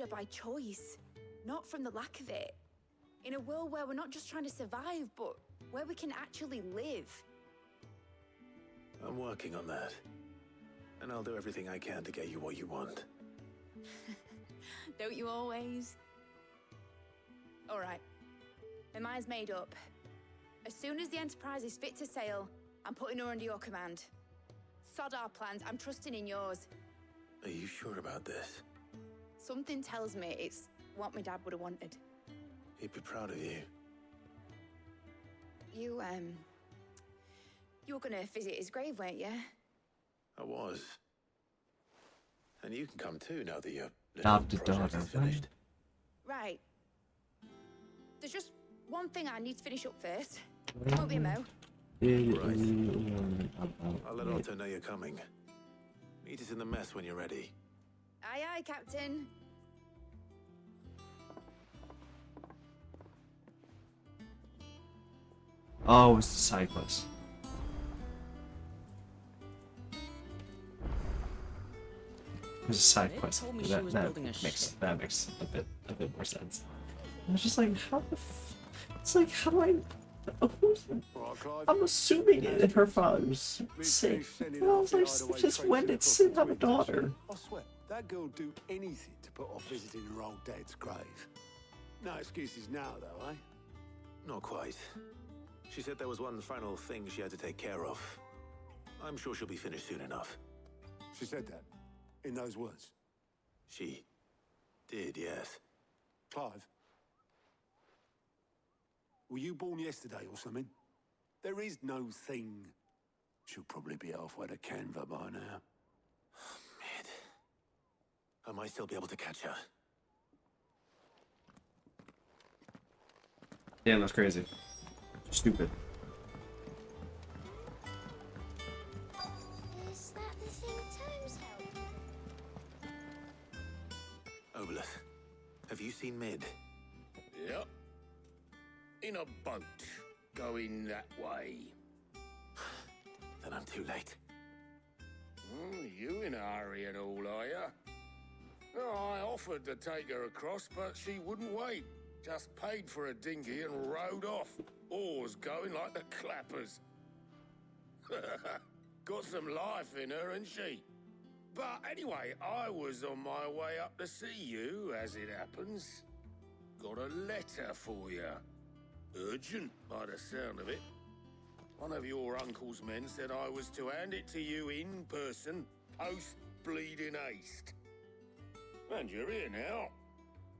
harder by choice, not from the lack of it. In a world where we're not just trying to survive, but where we can actually live. I'm working on that. And I'll do everything I can to get you what you want. Don't you always? All right. My mind's made up. As soon as the Enterprise is fit to sail, I'm putting her under your command. Sod our plans, I'm trusting in yours. Are you sure about this? Something tells me it's what my dad would have wanted. He'd be proud of you. You were gonna visit his grave, weren't you? I was. And you can come too now that your Adopted little project daughter, is finished. Right. There's just one thing I need to finish up first. Won't be a mo. I'll let Otto know you're coming. Meet us in the mess when you're ready. Aye, aye, Captain. Oh, it's the side quest. It was a side quest. That makes a bit more sense. I was just like, how the it's like, how do I... I'm assuming it in her father's sake. And I was like, since when did Sid have a daughter? I swear, that girl would do anything to put off visiting her old dad's grave. No excuses now, though, eh? Not quite. She said there was one final thing she had to take care of. I'm sure she'll be finished soon enough. She said that? In those words? She did, yes. Clive? Were you born yesterday or something? There is no thing. She'll probably be halfway to Canva by now. Mid. I might still be able to catch her. Damn, that's crazy. Stupid. Is that the thing Tomes held? Obolus, have you seen Mid? Yep. In a boat, going that way. Then I'm too late. You in a hurry and all, are ya? No, I offered to take her across, but she wouldn't wait. Just paid for a dinghy and rowed off. Oars going like the clappers. Got some life in her, ain't she? But anyway, I was on my way up to see you, as it happens. Got a letter for you. Urgent, by the sound of it. One of your uncle's men said I was to hand it to you in person, post-bleeding haste. And you're here now.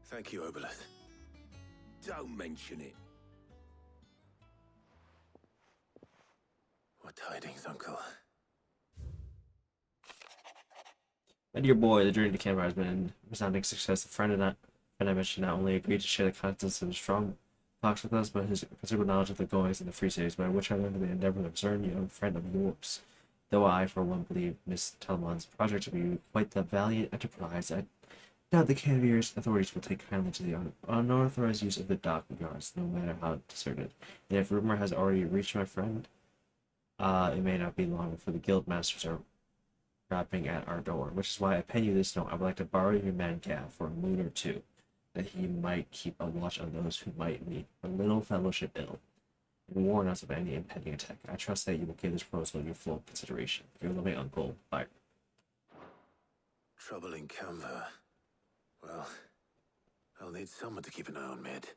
Thank you, Obolus. Don't mention it. What tidings, Uncle? My dear boy, the journey to Canberra has been a resounding success. The friend I mentioned not only agreed to share the contents of his strong talks with us, but his considerable knowledge of the goings in the Free Cities, by which I learned of the endeavor of a certain young friend of yours. Though I, for one, believe Miss Telemon's project to be quite the valiant enterprise, I doubt the Canvier's authorities will take kindly to the unauthorized use of the dock yards, no matter how deserted. And if rumor has already reached my friend, it may not be long before the guild masters are rapping at our door, which is why I pen you this note. I would like to borrow your man-cab for a moon or two, that he might keep a watch on those who might meet a little fellowship ill, and warn us of any impending attack. I trust that you will give this proposal your full consideration. Your loving uncle, Byron. Trouble in Canva. Well, I'll need someone to keep an eye on Mid.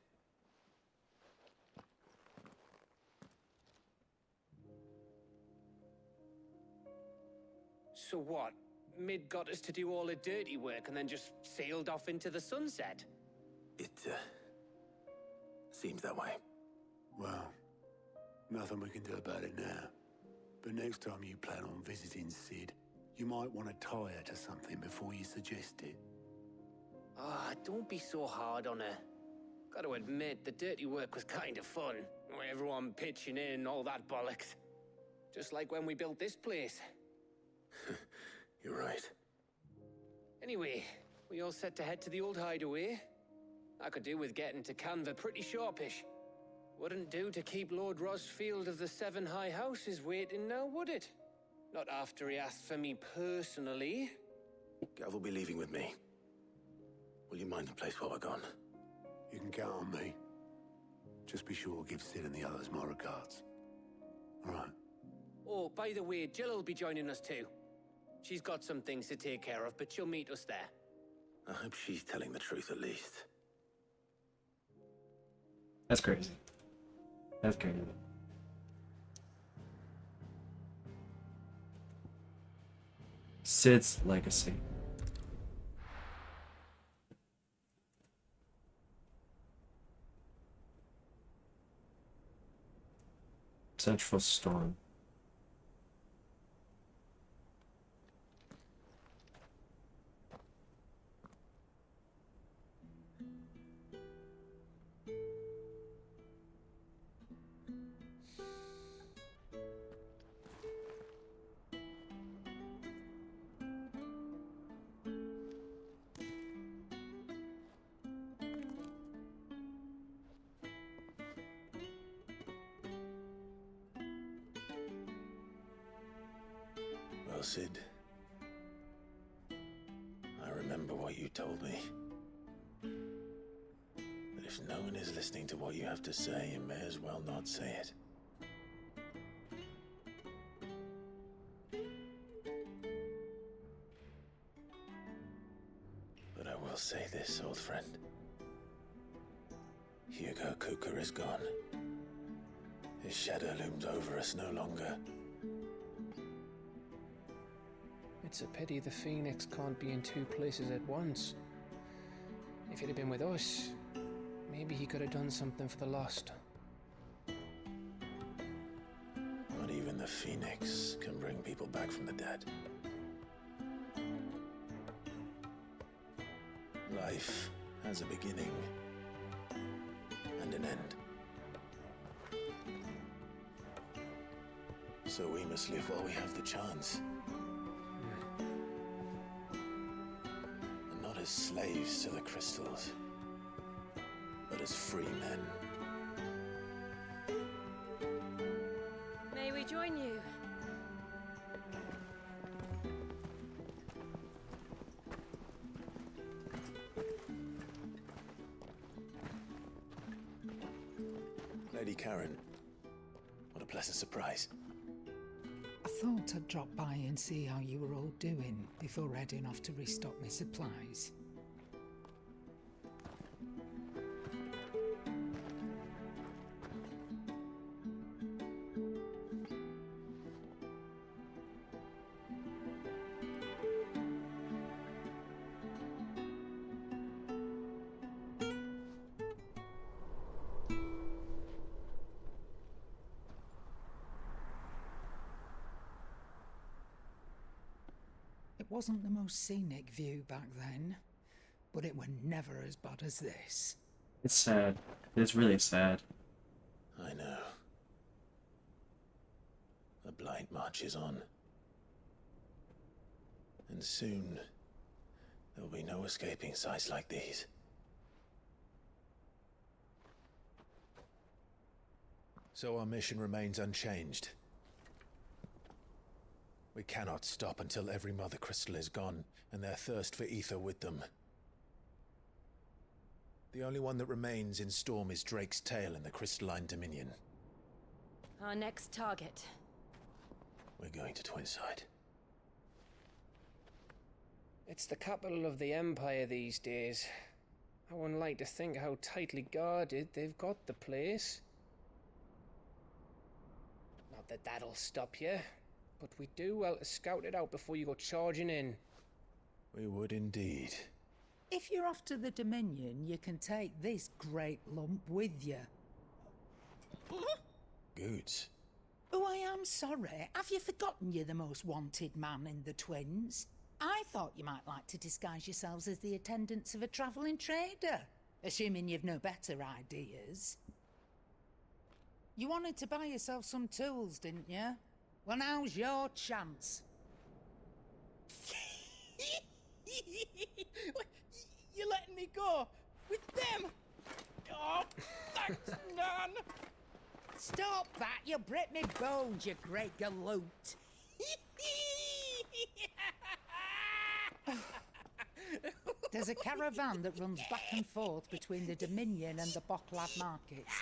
So what? Mid got us to do all the dirty work and then just sailed off into the sunset? It, seems that way. Well, nothing we can do about it now. But next time you plan on visiting Sid, you might want to tie her to something before you suggest it. Ah, don't be so hard on her. Gotta admit, the dirty work was kind of fun. Everyone pitching in and all that bollocks. Just like when we built this place. You're right. Anyway, we all set to head to the old hideaway. I could do with getting to Canva pretty sharpish. Wouldn't do to keep Lord Rosfield of the Seven High Houses waiting now, would it? Not after he asked for me personally. Gav will be leaving with me. Will you mind the place while we're gone? You can count on me. Just be sure to give Sid and the others my regards. All right. Oh, by the way, Jill will be joining us too. She's got some things to take care of, but she'll meet us there. I hope she's telling the truth at least. That's crazy. That's crazy. Sid's legacy. Central Storm. Well, Sid, I remember what you told me. That if no one is listening to what you have to say, you may as well not say it. But I will say this, old friend. Hugo Cooker is gone. His shadow looms over us no longer. It's a pity the Phoenix can't be in two places at once. If he'd have been with us, maybe he could have done something for the Lost. Not even the Phoenix can bring people back from the dead. Life has a beginning and an end. So we must live while we have the chance. And not as slaves to the crystals, but as free men. May we join you? Lady Karen, what a pleasant surprise. I thought I'd drop by and see how you were all doing before heading off to restock my supplies. It wasn't the most scenic view back then, but it were never as bad as this. It's sad. It's really sad. I know. The blight marches on. And soon, there'll be no escaping sights like these. So our mission remains unchanged. We cannot stop until every Mother Crystal is gone, and their thirst for ether with them. The only one that remains in Storm is Drake's Tail in the Crystalline Dominion. Our next target. We're going to Twinside. It's the capital of the Empire these days. I wouldn't like to think how tightly guarded they've got the place. Not that that'll stop you, but we do well to scout it out before you go charging in. We would indeed. If you're off to the Dominion, you can take this great lump with you. Goods. Oh, I am sorry. Have you forgotten you're the most wanted man in the Twins? I thought you might like to disguise yourselves as the attendants of a travelling trader, assuming you've no better ideas. You wanted to buy yourself some tools, didn't you? Well, now's your chance. You're letting me go? With them? Oh, thanks, Nan! Stop that! You'll break me bones, you great galoot! There's a caravan that runs back and forth between the Dominion and the Bocklad markets.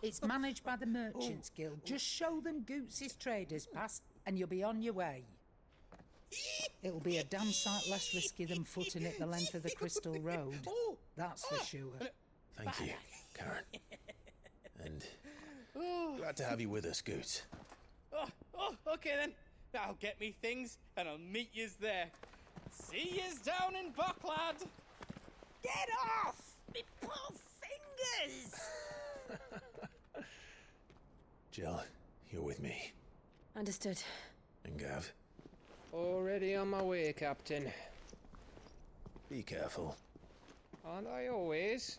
It's managed by the Merchants Guild. Just show them Goots' traders pass and you'll be on your way. It'll be a damn sight less risky than footing it the length of the Crystal Road. That's for sure. Thank you, Karen. And glad to have you with us, Goots. Okay then. I'll get me things and I'll meet yous there. See yous down in Bocklad. Get off! Me poor fingers! Jill, you're with me. Understood. And Gav, Already on my way, Captain. be careful. Aren't I always?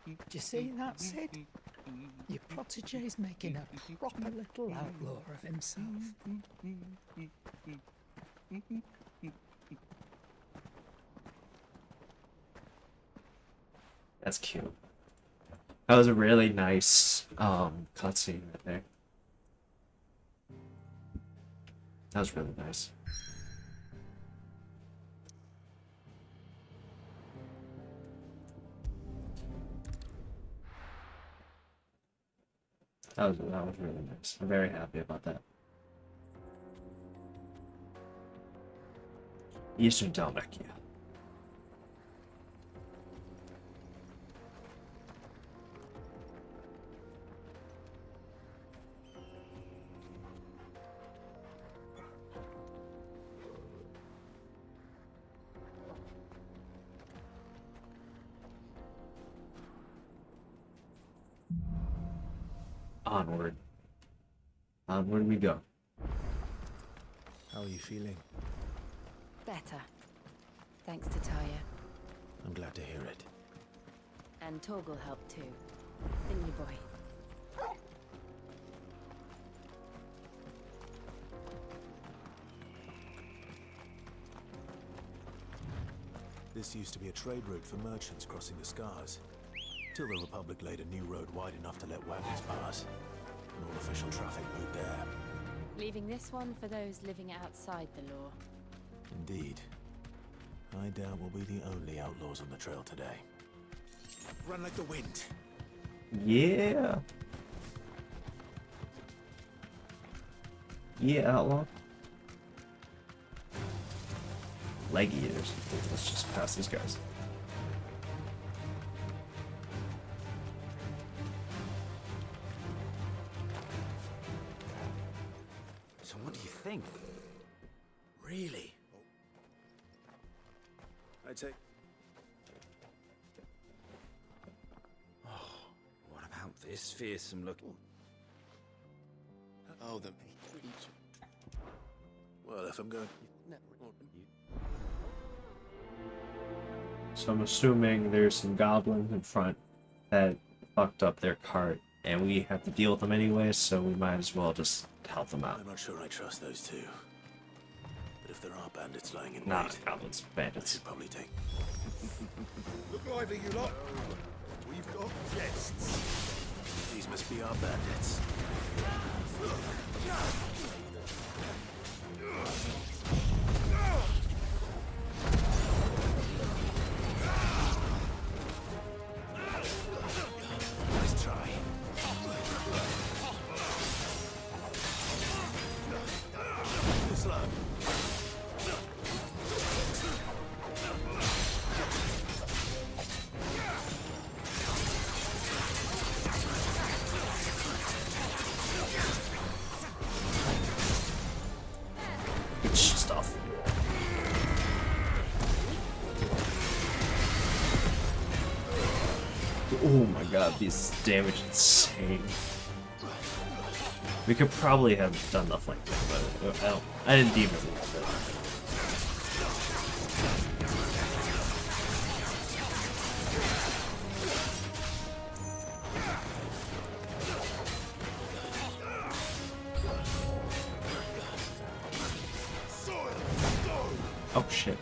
Do you see that, Sid? Your protege's making a proper little outlaw of himself. That's cute. That was a really nice cutscene right there. That was really nice. That was really nice. I'm very happy about that. Eastern Dalmatia. Onward. Onward we go. How are you feeling? Better. Thanks to Taya. I'm glad to hear it. And Torgal helped too. Didn't you, boy? This used to be a trade route for merchants crossing the Scars. Till the Republic laid a new road wide enough to let wagons pass, and all official traffic moved there. Leaving this one for those living outside the law. Indeed. I doubt we'll be the only outlaws on the trail today. Run like the wind. Yeah. Yeah, outlaw. Leg eaters. Let's just pass these guys. So what do you think? Really? I'd say... What about this fearsome looking? Oh, the... Well, if I'm going... So I'm assuming there's some goblins in front that fucked up their cart, and we have to deal with them anyway, so we might as well just help them out. I'm not sure I trust those two. But if there are bandits lying in Not wait, goblins, I bandits. should probably take... Look lively, you lot. We've got guests. These must be our bandits. Nice try. Too slow. Good stuff. Oh my god, this damage is insane. We could probably have done the flanking, but I didn't deem it worth it. Oh shit.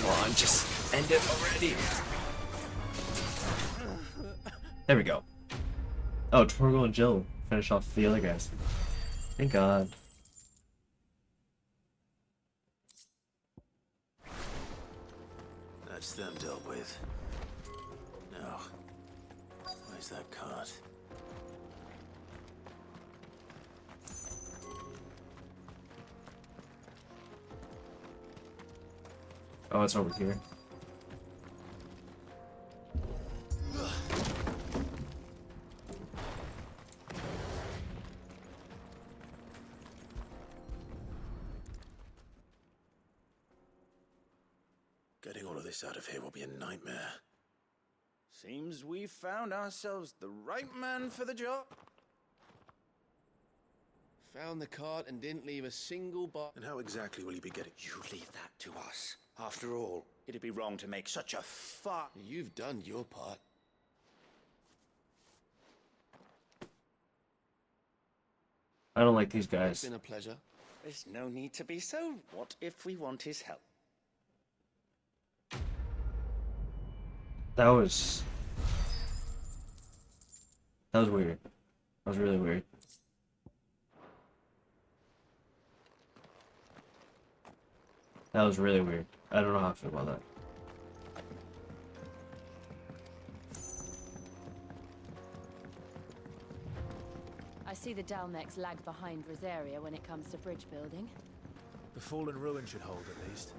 Come on, just end it already. There we go. Oh, Torgal and Jill finish off the other guys. Thank God. That's them dealt with. Now, where's that cart? Oh, it's over here. Getting all of this out of here will be a nightmare. Seems we've found ourselves the right man for the job. Found the cart and didn't leave a single box. And how exactly will you be getting... You leave that to us. After all, it'd be wrong to make such a fuss. You've done your part. I don't like these It's guys. been a pleasure. There's no need to be so. What if we want his help? That was weird. That was really weird. That was really weird. I don't know how I feel about that. I see the Dalmex lag behind Rosaria when it comes to bridge building. The fallen ruin should hold, at least.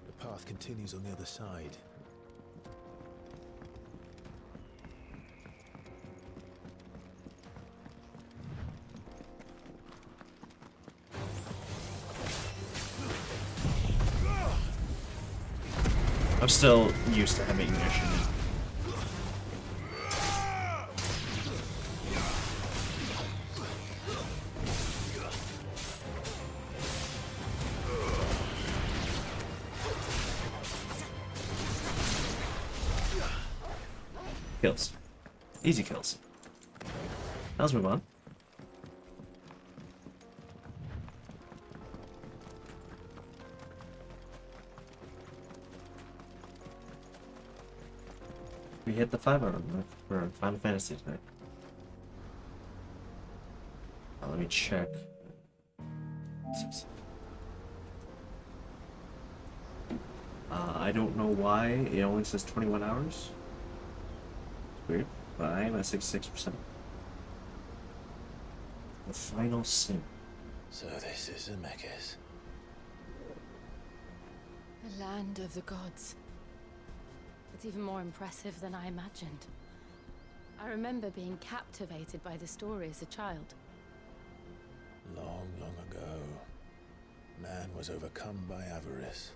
The path continues on the other side. I'm still used to heavy ignition. Kills. Easy kills. Now let's move on. We hit the 5-hour mark for Final Fantasy tonight. Let me check. I don't know why it only says 21 hours. It's weird, but I am at 66%. The final sin. So this is Zemeckis. The land of the gods. It's even more impressive than I imagined. I remember being captivated by the story as a child. Long, long ago, man was overcome by avarice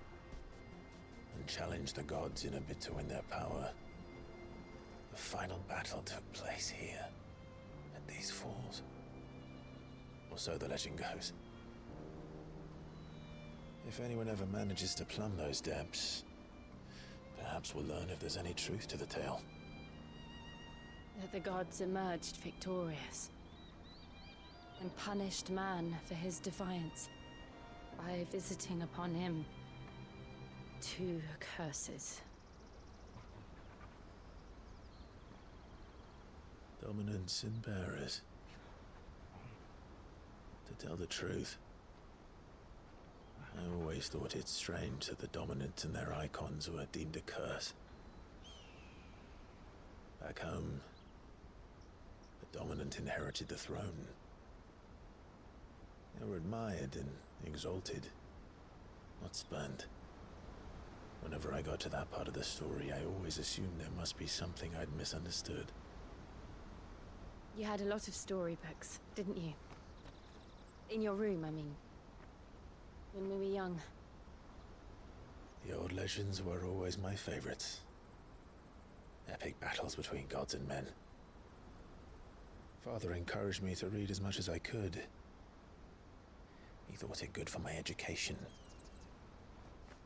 and challenged the gods in a bid to win their power. The final battle took place here, at these falls. Or so the legend goes. If anyone ever manages to plumb those depths, perhaps we'll learn if there's any truth to the tale. That the gods emerged victorious and punished man for his defiance by visiting upon him 2 curses. Dominants and bearers. To tell the truth, I always thought it strange that the dominant and their icons were deemed a curse. Back home, the dominant inherited the throne. They were admired and exalted, not spurned. Whenever I got to that part of the story, I always assumed there must be something I'd misunderstood. You had a lot of storybooks, didn't you? In your room, I mean. When we were young. The old legends were always my favorites. Epic battles between gods and men. Father encouraged me to read as much as I could. He thought it good for my education.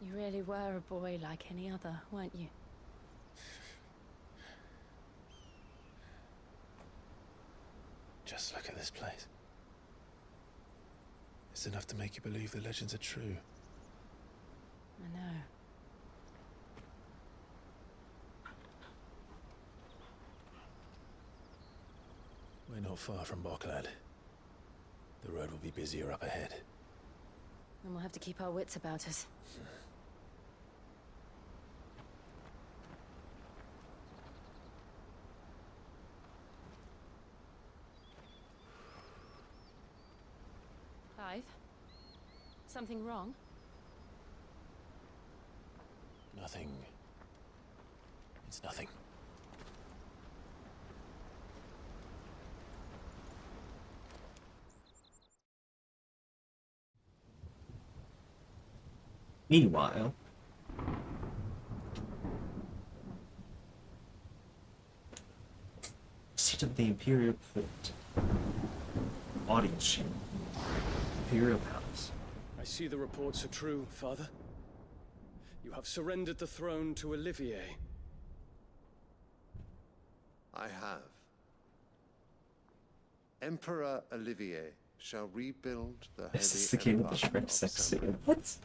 You really were a boy like any other, weren't you? Just look at this place. It's enough to make you believe the legends are true. I know. We're not far from Boklad. The road will be busier up ahead. And we'll have to keep our wits about us. Clive? Something wrong? Nothing. It's nothing. Meanwhile, seat of the Imperial Court. Audience chamber. Imperial Palace. I see the reports are true, Father. You have surrendered the throne to Olivier. I have. Emperor Olivier shall rebuild the This is heavy the game of the empire Shrek sex Samurai. scene. What?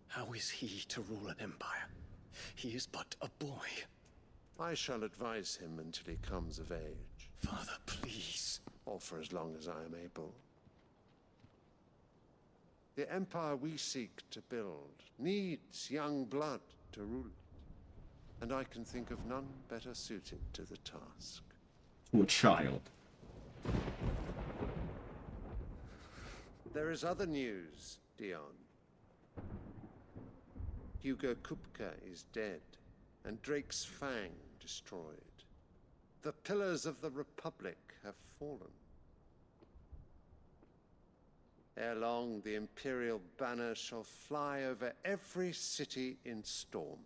How is he to rule an empire? He is but a boy. I shall advise him until he comes of age. Father, please. Or for as long as I am able. The empire we seek to build needs young blood to rule it. And I can think of none better suited to the task. To a child. There is other news, Dion. Hugo Kupka is dead, and Drake's Fang destroyed. The pillars of the Republic have fallen. Ere long, the Imperial banner shall fly over every city in Storm.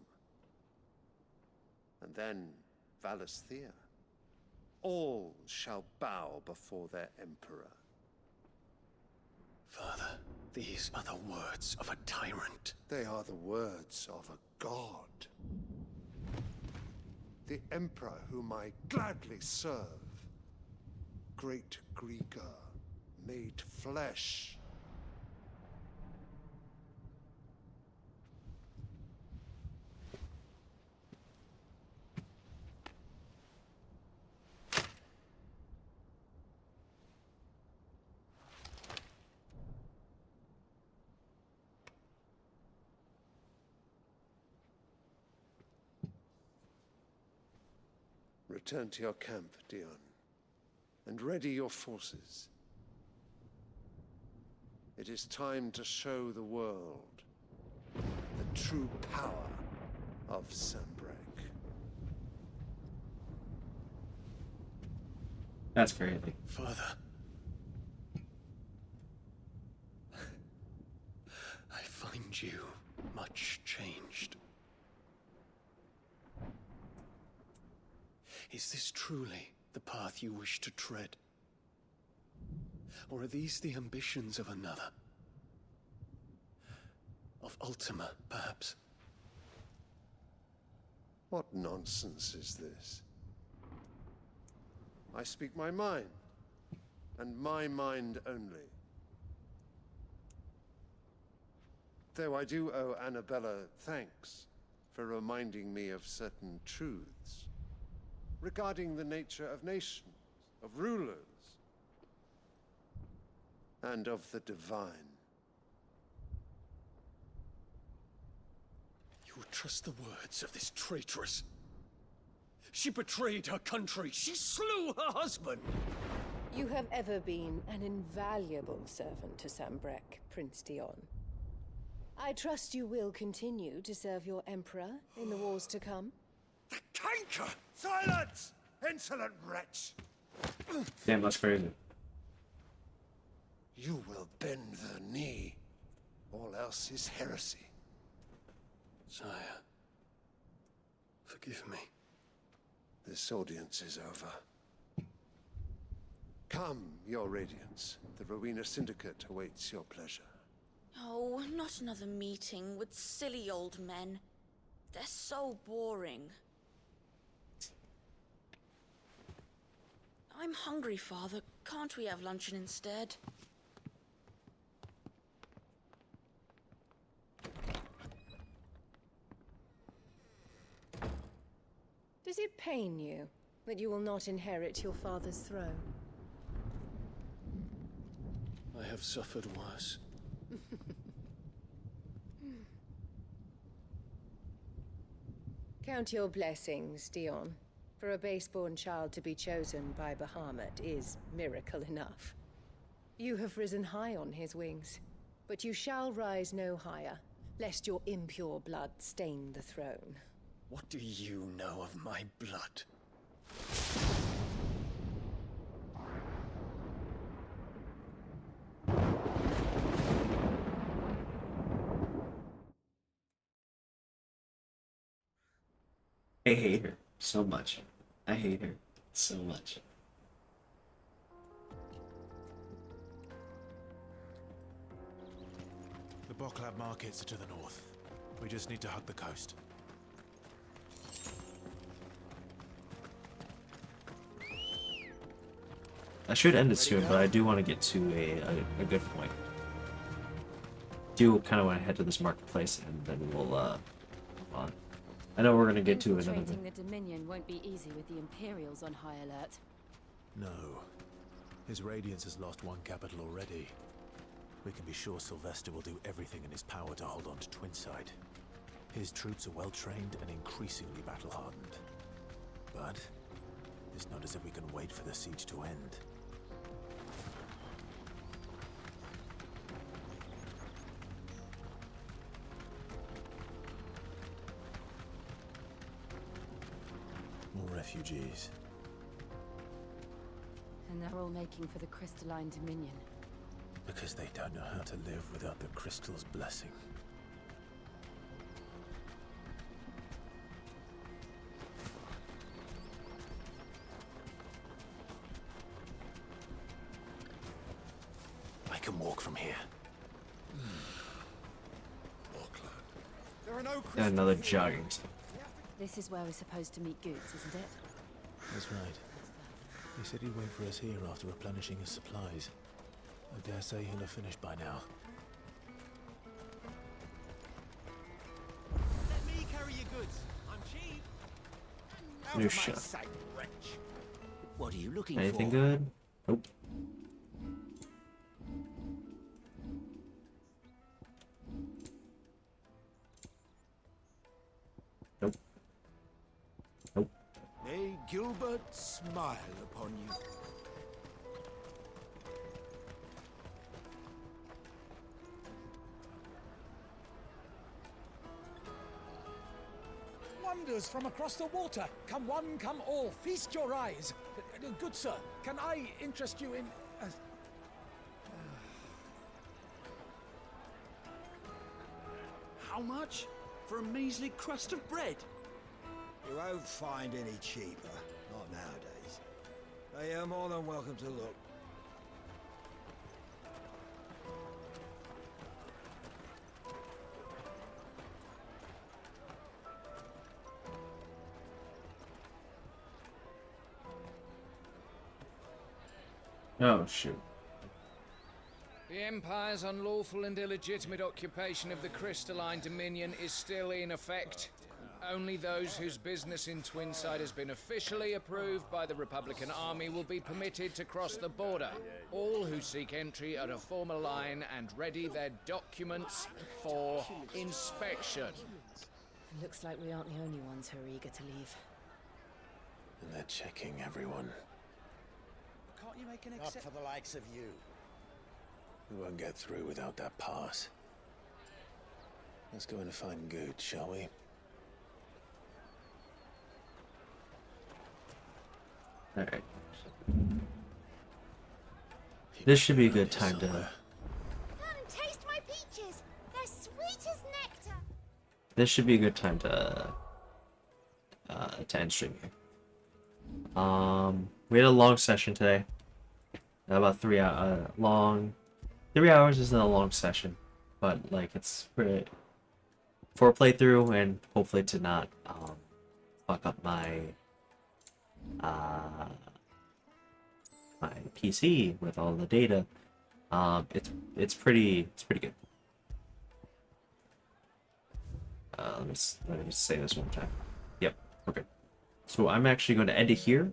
And then Valisthea. All shall bow before their Emperor. Father, these are the words of a tyrant. They are the words of a god. The Emperor whom I gladly serve. Great Grieger, made flesh. Return to your camp, Dion, and ready your forces. It is time to show the world the true power of Sanbreque. That's crazy. Father. I find you much changed. Is this truly the path you wish to tread? Or are these the ambitions of another? Of Ultima, perhaps? What nonsense is this? I speak my mind, and my mind only. Though I do owe Annabella thanks for reminding me of certain truths regarding the nature of nations, of rulers, and of the divine. You would trust the words of this traitress? She betrayed her country. She slew her husband. You have ever been an invaluable servant to Sanbreque, Prince Dion. I trust you will continue to serve your Emperor in the wars to come. The canker! Silence! Insolent wretch! Damn, that's crazy. You will bend the knee. All else is heresy. Sire, forgive me. This audience is over. Come, your Radiance. The Rowena Syndicate awaits your pleasure. Oh, not another meeting with silly old men. They're so boring. I'm hungry, Father. Can't we have luncheon instead? pain you that you will not inherit your father's throne? I have suffered worse. Count your blessings, Dion. For a base-born child to be chosen by Bahamut is miracle enough. You have risen high on his wings, but you shall rise no higher, lest your impure blood stain the throne. What do you know of my blood? I hate her so much. I hate her so much. The Boklab markets are to the north. We just need to hug the coast. I should end it soon, but I do want to get to a good point. Do kind of want to head to this marketplace, and then we'll move on. I know we're gonna get to another. Infiltrating the Dominion won't be easy with the Imperials on high alert. No. His Radiance has lost one capital already. We can be sure Sylvester will do everything in his power to hold on to Twinside. His troops are well-trained and increasingly battle-hardened. But it's not as if we can wait for the siege to end. More refugees. And they're all making for the Crystalline Dominion. Because they don't know how to live without the crystal's blessing. I can walk from here. There are no Another jogging. This is where we're supposed to meet Goots, isn't it? That's right. He said he'd wait for us here after replenishing his supplies. I dare say he'll have finished by now. Let me carry your goods. I'm cheap. New shot. What are you looking Anything for? good? Nope. Nope. Nope. May Gilbert smile upon you. Wonders from across the water. Come one, come all. Feast your eyes. Good sir, can I interest you in... How much? For a measly crust of bread? You won't find any cheaper. Not nowadays. But you're more than welcome to look. Oh shoot. The Empire's unlawful and illegitimate occupation of the Crystalline Dominion is still in effect. Only those whose business in Twinside has been officially approved by the Republican Army will be permitted to cross the border. All who seek entry are to form a line and ready their documents for inspection. It looks like we aren't the only ones who are eager to leave. And they're checking everyone. Can't you make an Not for the likes of you. We won't get through without that pass. Let's go in and find Good, shall we? Alright. This should be a good time to... Come taste my peaches. They're sweet as nectar. This should be a good time to end stream here. We had a long session today. About 3 hours long. 3 hours isn't a long session, but like it's pretty for a playthrough, and hopefully to not fuck up my my PC with all the data. It's pretty good. Let me say this one more time. Yep, we're good. So I'm actually going to end it here.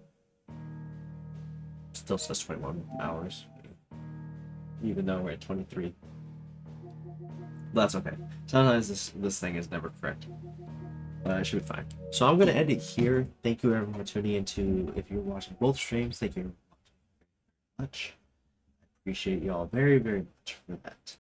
Still says 21 hours, even though we're at 23. But that's okay. Sometimes this thing is never correct. But it should be fine. So I'm going to end it here. Thank you everyone for tuning into. If you're watching both streams, thank you very much. I appreciate y'all very, very much for that.